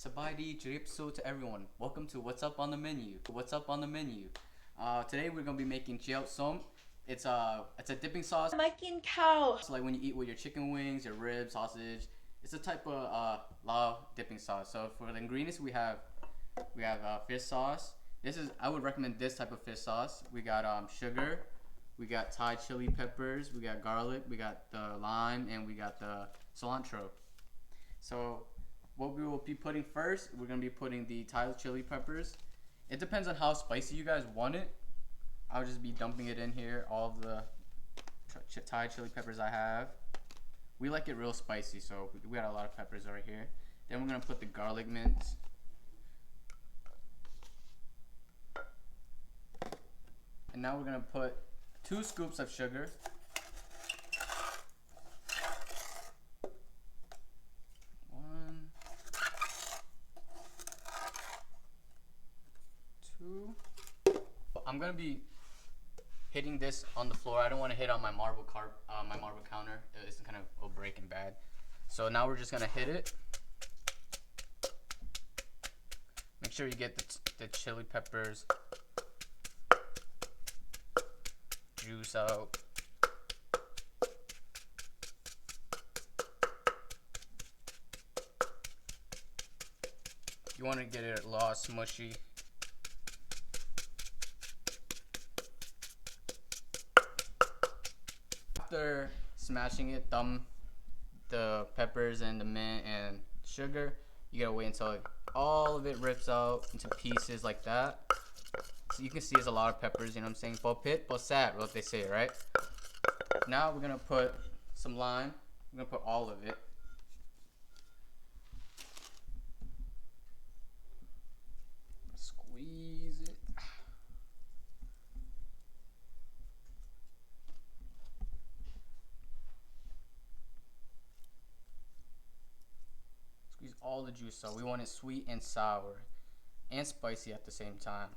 Sabaidi Jiripso to everyone. Welcome to What's Up on the Menu. What's up on the menu? Today we're gonna be making Jeow. It's a dipping sauce. Making cow. So like when you eat with your chicken wings, your ribs, sausage. It's a type of lao dipping sauce. So for the ingredients we have fish sauce. I would recommend this type of fish sauce. We got sugar, we got Thai chili peppers, we got garlic, we got the lime, and we got the cilantro. So what we will be putting first, we're gonna be putting the Thai chili peppers. It depends on how spicy you guys want it. I'll just be dumping it in here, all of the Thai chili peppers I have. We like it real spicy, so we got a lot of peppers right here. Then we're gonna put the garlic mints. And now we're gonna put 2 scoops of sugar. One, 2. I'm gonna be hitting this on the floor. I don't want to hit on my marble counter. It's kind of will break and bad. So now we're just gonna hit it. Make sure you get the chili peppers juice out. You want to get it a lot smushy. After smashing it, thumb the peppers and the mint and sugar. You gotta wait until all of it rips out into pieces like that. So you can see there's a lot of peppers, you know what I'm saying? Popit, posat, what they say, right? Now we're gonna put some lime. We're gonna put all of it. Squeeze it. Squeeze all the juice out. We want it sweet and sour and spicy at the same time.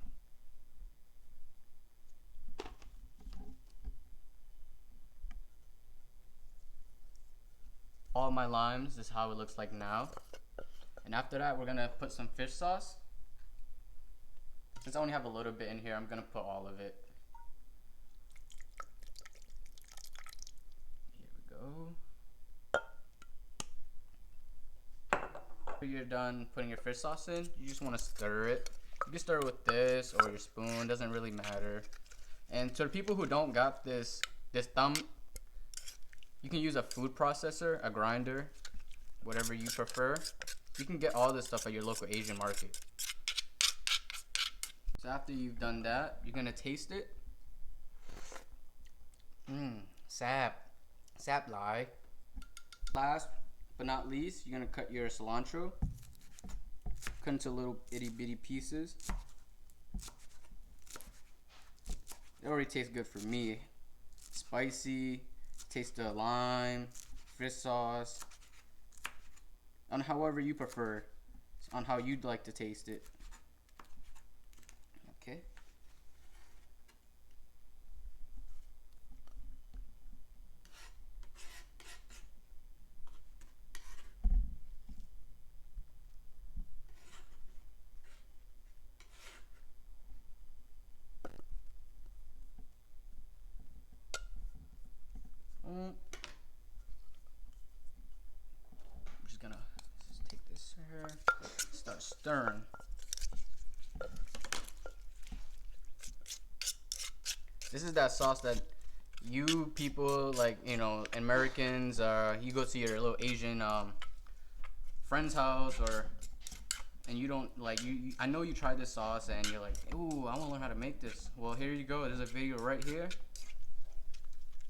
All my limes, this is how it looks like now. And after that, we're gonna put some fish sauce. Since I only have a little bit in here, I'm gonna put all of it. Here we go. After you're done putting your fish sauce in, you just wanna stir it. You can stir it with this or your spoon, doesn't really matter. And to the people who don't got this thumb, you can use a food processor, a grinder, whatever you prefer. You can get all this stuff at your local Asian market. So after you've done that, you're gonna taste it. Sap lai. Last but not least, you're gonna cut your cilantro. Cut into little itty bitty pieces. It already tastes good for me. Spicy. Taste the lime, fish sauce, on however you prefer, on how you'd like to taste it. Okay. I'm just gonna take this here, start stirring. This is that sauce that you people like, you know, Americans, you go to your little Asian friend's house and you don't like I know you tried this sauce and you're like, ooh, I want to learn how to make this. Well, here you go. There's a video right here.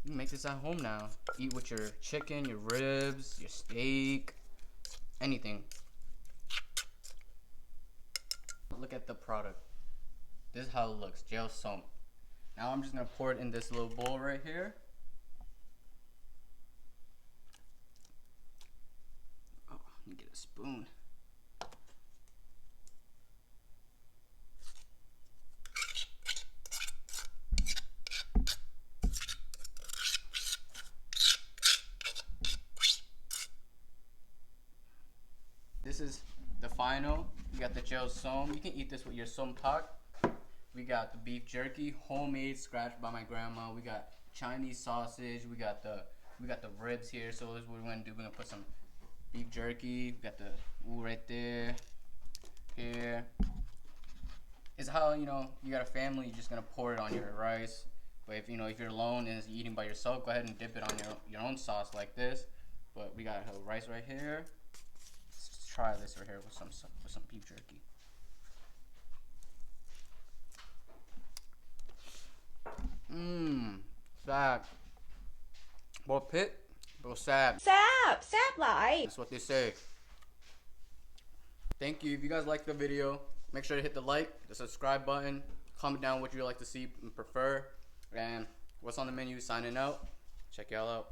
You can make this at home now. Eat with your chicken, your ribs, your steak, anything. Look at the product. This is how it looks, Jeow. Now I'm just gonna pour it in this little bowl right here. Oh, let me get a spoon. This is the final, we got the Jeow som. You can eat this with your som pak. We got the beef jerky, homemade, scratched by my grandma. We got Chinese sausage. We got the ribs here. So this is what we're gonna do. We're gonna put some beef jerky. We got the right there. Here. It's how, you know, you got a family, you're just gonna pour it on your rice. But if, you know, if you're alone and you're eating by yourself, go ahead and dip it on your own sauce like this. But we got rice right here. Let's try this right here with some beef jerky. Sad. Bo pit, bo sad. แซ่บแซ่บหลาย That's what they say. Thank you. If you guys like the video, make sure to hit the like, the subscribe button, comment down what you'd like to see and prefer. And what's on the menu, signing out. Check y'all out.